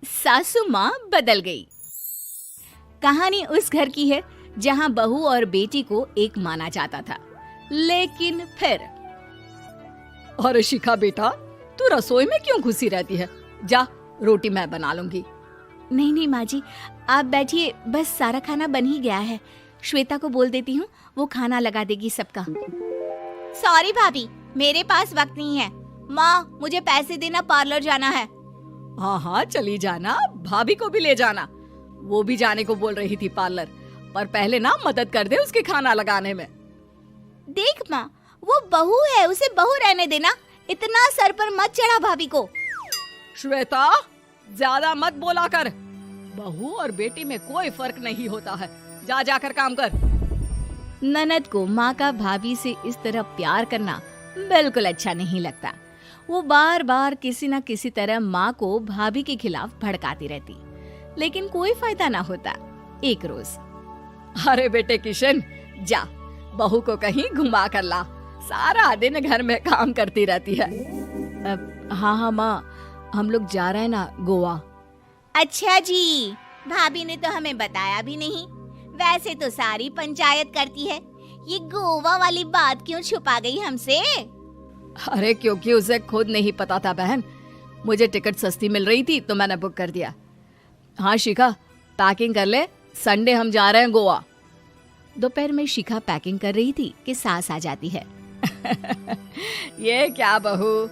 सासू माँ बदल गई। कहानी उस घर की है जहाँ बहू और बेटी को एक माना जाता था, लेकिन फिर अरे शिखा बेटा, तू रसोई में क्यों घुसी रहती है? जा, रोटी मैं बना लूंगी। नहीं नहीं माँ जी, आप बैठिए, बस सारा खाना बन ही गया है। श्वेता को बोल देती हूँ, वो खाना लगा देगी सबका। सॉरी भाभी, मेरे पास वक्त नहीं है। माँ, मुझे पैसे देना, पार्लर जाना है। हाँ हाँ चली जाना, भाभी को भी ले जाना। वो भी जाने को बोल रही थी पार्लर, पर पहले ना मदद कर दे उसके खाना लगाने में। देख माँ, वो बहू है, उसे बहू रहने देना, इतना सर पर मत चढ़ा भाभी को। श्वेता, ज्यादा मत बोला कर। बहू और बेटी में कोई फर्क नहीं होता है। जा जाकर काम कर। ननद को माँ का भाभी से इस तरह प्यार करना बिल्कुल अच्छा नहीं लगता। वो बार बार किसी न किसी तरह माँ को भाभी के खिलाफ भड़काती रहती, लेकिन कोई फायदा ना होता। एक रोज, अरे बेटे किशन, जा बहू को कहीं घुमा कर ला, सारा दिन घर में काम करती रहती है। हाँ हाँ माँ, हम लोग जा रहे हैं ना गोवा। अच्छा जी, भाभी ने तो हमें बताया भी नहीं। वैसे तो सारी पंचायत करती है, ये गोवा वाली बात क्यों छुपा गई हमसे? अरे क्योंकि उसे खुद नहीं पता था बहन। मुझे टिकट सस्ती मिल रही थी तो मैंने बुक कर दिया। हाँ शिखा, पैकिंग कर ले, संडे हम जा रहे हैं गोवा। दोपहर में शिखा पैकिंग कर रही थी कि सास आ जाती है। ये क्या बहू,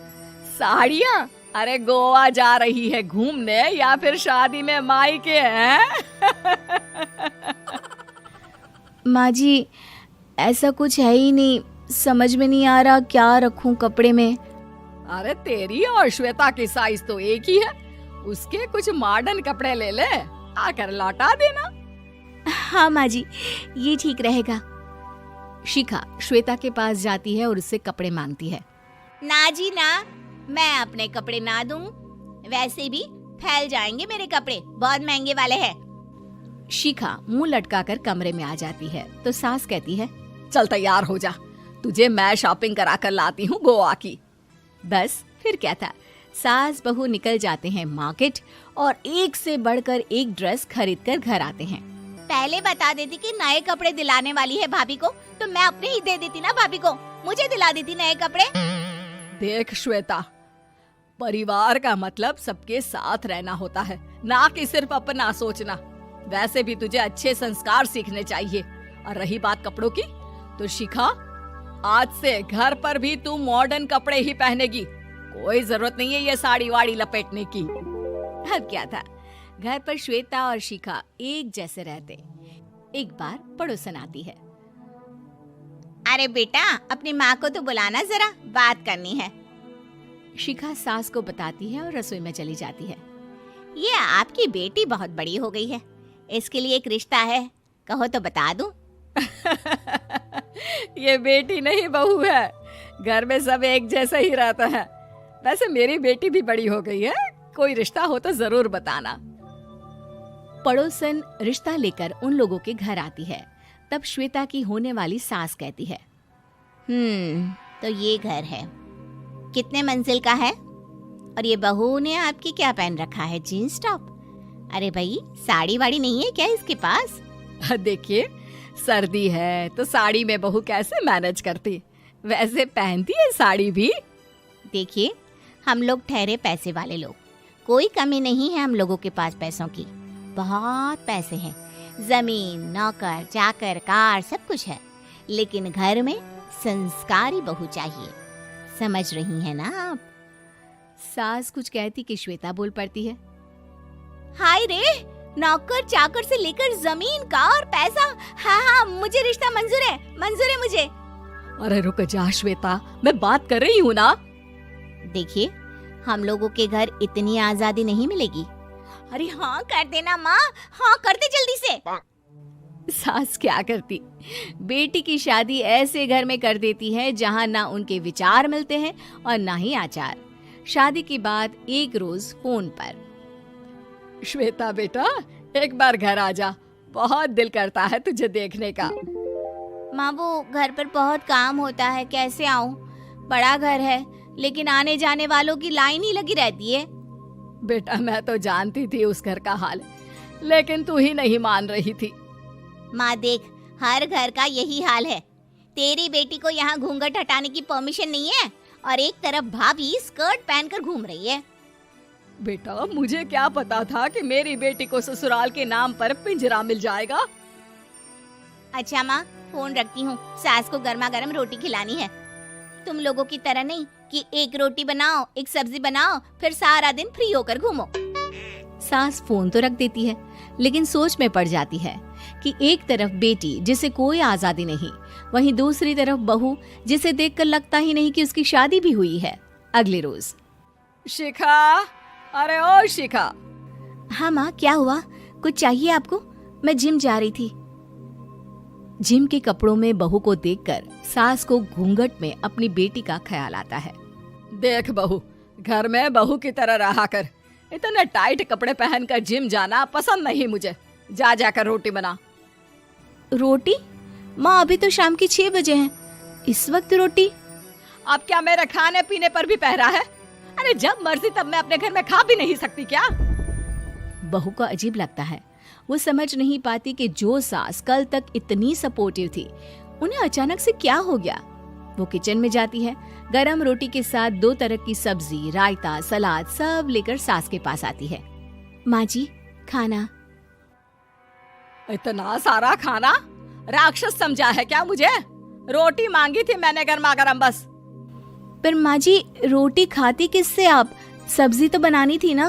साड़ियाँ? अरे गोवा जा रही है घूमने या फिर शादी में मायके हैं? माँ जी, ऐसा कुछ है ही नहीं, समझ में नहीं आ रहा क्या रखूं कपड़े में। अरे तेरी और श्वेता की साइज तो एक ही है, उसके कुछ मॉडर्न कपड़े ले ले, आकर लौटा देना। हाँ माँ जी, ये ठीक रहेगा। शिखा श्वेता के पास जाती है और उससे कपड़े मांगती है। ना जी ना, मैं अपने कपड़े ना दूं, वैसे भी फैल जाएंगे मेरे कपड़े, बहुत महंगे वाले हैं। शिखा मुंह लटकाकर कमरे में आ जाती है तो सास कहती है, चल तैयार हो जा, तुझे मैं शॉपिंग करा कर लाती हूँ गोवा की। बस फिर क्या था, सास बहू निकल जाते हैं मार्केट और एक से बढ़कर एक ड्रेस खरीद कर घर आते हैं। पहले बता देती कि नए कपड़े दिलाने वाली है भाभी को, तो मैं अपने ही दे देती ना भाभी को, मुझे दिला देती नए कपड़े। देख श्वेता, परिवार का मतलब सबके साथ रहना होता है, ना कि सिर्फ अपना सोचना। वैसे भी तुझे अच्छे संस्कार सीखने चाहिए। और रही बात कपड़ों की, तो शिखा, आज से घर पर भी तू मॉडर्न कपड़े ही पहनेगी। कोई जरूरत नहीं है ये साड़ी वाड़ी लपेटने की। अब क्या था, घर पर श्वेता और शिखा एक जैसे रहते। एक बार पड़ोसन आती है। अरे बेटा, अपनी माँ को तो बुलाना जरा, बात करनी है। शिखा सास को बताती है और रसोई में चली जाती है। ये आपकी बेटी बहुत बड़ी हो गई है, इसके लिए एक रिश्ता है, कहो तो बता दूं। ये बेटी नहीं बहू है, घर में सब एक जैसा ही रहता है। वैसे मेरी बेटी भी बड़ी हो गई है, कोई रिश्ता हो तो जरूर बताना। पड़ोसन रिश्ता लेकर उन लोगों के घर आती है। तब श्वेता की होने वाली सास कहती है, तो ये घर है, कितने मंजिल का है? और ये बहू ने आपकी क्या पहन रखा है, जीन्स टॉप? अरे भाई, साड़ी वाड़ी नहीं है क्या इसके पास? देखिए, सर्दी है तो साड़ी में बहू कैसे मैनेज करती, वैसे पहनती है साड़ी भी। देखिए, हम लोग ठहरे पैसे वाले लोग, कोई कमी नहीं है हम लोगों के पास पैसों की, बहुत पैसे हैं, जमीन, नौकर चाकर, कार, सब कुछ है, लेकिन घर में संस्कारी बहू चाहिए। समझ रही हैं ना आप? सास कुछ कहती कि श्वेता बोल पड़ती है, हाय रे, नौकर चाकर से लेकर जमीन, कार, पैसा, हाँ हाँ, मुझे रिश्ता मंजूर है, मंजूर है मुझे। अरे रुक जा श्वेता, मैं बात कर रही हूँ ना। देखिए, हम लोगों के घर इतनी आजादी नहीं मिलेगी। अरे हाँ कर देना माँ, हाँ कर दे जल्दी से। सास क्या करती, बेटी की शादी ऐसे घर में कर देती है जहाँ ना उनके विचार मिलते हैं और ना ही आचार। शादी के बाद एक रोज फोन पर, श्वेता बेटा, एक बार घर आ जा, बहुत दिल करता है तुझे देखने का। माँ, वो घर पर बहुत काम होता है, कैसे आऊँ? बड़ा घर है, लेकिन आने जाने वालों की लाइन ही लगी रहती है। बेटा मैं तो जानती थी उस घर का हाल, लेकिन तू ही नहीं मान रही थी। माँ देख, हर घर का यही हाल है। तेरी बेटी को यहाँ घूंघट हटाने की परमिशन नहीं है और एक तरफ भाभी स्कर्ट पहनकर घूम रही है। बेटा मुझे क्या पता था कि मेरी बेटी को ससुराल के नाम पर पिंजरा मिल जाएगा। अच्छा माँ, फोन रखती हूँ, सास को गर्मा गर्म रोटी खिलानी है। तुम लोगों की तरह नहीं कि एक रोटी बनाओ, एक सब्जी बनाओ, फिर सारा दिन फ्री होकर घूमो। सास फोन तो रख देती है, लेकिन सोच में पड़ जाती है कि एक तरफ बेटी जिसे कोई आजादी नहीं, वहीं दूसरी तरफ बहू जिसे देखकर लगता ही नहीं कि उसकी शादी भी हुई है। अगले रोज। शिखा, अरे ओ शिखा। हाँ माँ, क्या हुआ? कुछ चाहिए आपको? मैं जिम जा रही थी। जिम के कपड़ों में बहू को देखकर सास को घूंघट में अपनी बेटी का ख्याल आता है। देख बहू, घर में बहू की तरह रहा कर। इतने टाइट कपड़े पहनकर जिम जाना पसंद नहीं मुझे। जा जाकर रोटी बना। रोटी? माँ अभी तो शाम के 6 बजे हैं, इस वक्त रोटी? अब क्या मेरे खाने पीने पर भी पहरा है? अरे जब मर्जी तब मैं अपने घर में खा भी नहीं सकती क्या? बहू को अजीब लगता है। वो समझ नहीं पाती कि जो सास कल तक इतनी सपोर्टिव थी, उन्हें अचानक से क्या हो गया। वो किचन में जाती है, गरम रोटी के साथ 2 तरह की सब्जी, रायता, सलाद सब लेकर सास के पास आती है। माँ जी, खाना। इतना सारा खाना? राक्षस समझा है क्या मुझे? रोटी मांगी थी मैंने गर्मा गर्म बस। पर माँ जी, रोटी खाती किससे आप? सब्जी तो बनानी थी ना।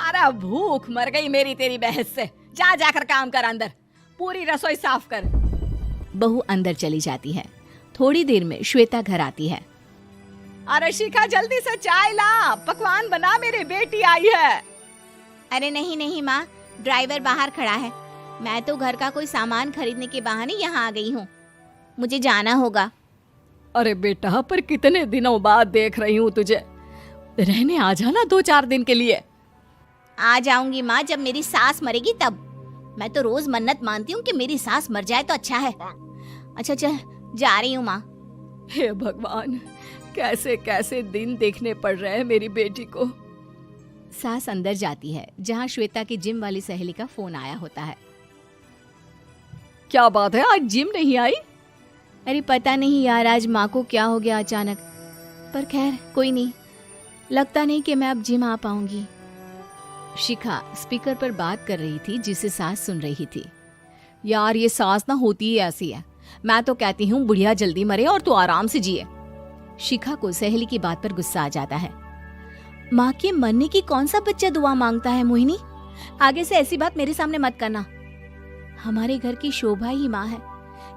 अरे भूख मर गई मेरी तेरी बहस से। जा जाकर काम कर, अंदर पूरी रसोई साफ कर। बहू अंदर चली जाती है। थोड़ी देर में श्वेता घर आती है। अरे शिखा, जल्दी से चाय ला, पकवान बना, मेरी बेटी आई है। अरे नहीं नहीं माँ, ड्राइवर बाहर खड़ा है। मैं तो घर का कोई सामान खरीदने के बहाने यहाँ आ गई हूँ, मुझे जाना होगा। अरे बेटा, पर कितने दिनों बाद देख रही हूँ तुझे, रहने आ जाना 2-4 दिन के लिए। आ जाऊंगी माँ, जब मेरी सास मरेगी तब। मैं तो रोज मन्नत मानती हूँ कि मेरी सास मर जाए तो अच्छा है। अच्छा चल, जा रही हूँ माँ। हे भगवान, कैसे कैसे दिन देखने पड़ रहे हैं मेरी बेटी को। सास अंदर जाती है, जहाँ श्वेता की जिम वाली सहेली का फोन आया होता है। क्या बात है, आज जिम नहीं आई? अरे पता नहीं यार, आज माँ को क्या हो गया अचानक। पर खैर कोई नहीं, लगता नहीं कि मैं अब जिम आ पाऊंगी। शिखा स्पीकर पर बात कर रही थी, जिसे सास सुन रही थी। यार ये सास ना होती ही ऐसी है। मैं तो कहती हूँ बुढ़िया जल्दी मरे और तू आराम से जिए। शिखा को सहेली की बात पर गुस्सा आ जाता है। माँ के मरने की कौन सा बच्चा दुआ मांगता है मोहिनी? आगे से ऐसी बात मेरे सामने मत करना। हमारे घर की शोभा ही माँ है।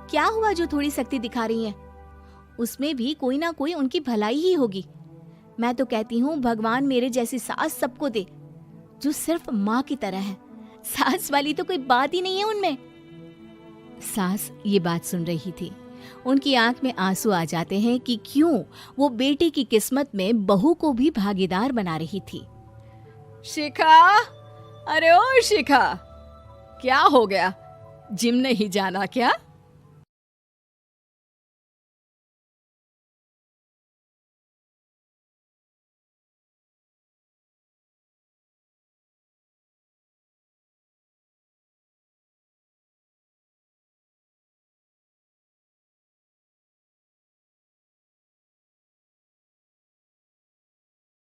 क्या हुआ जो थोड़ी सख्ती दिखा रही है? उसमें भी कोई ना कोई उनकी भलाई ही होगी। मैं तो कहती हूँ भगवान मेरे जैसी सास सबको दे, जो सिर्फ माँ की तरह है। सास वाली तो कोई बात ही नहीं है उनमें। सास ये बात सुन रही थी। उनकी आंख में आंसू आ जाते हैं कि क्यों वो बेटी की किस्मत में बहू को भी भागीदार बना रही थी। शिखा, अरे ओ शिखा, क्या हो गया? जिम नहीं जाना क्या?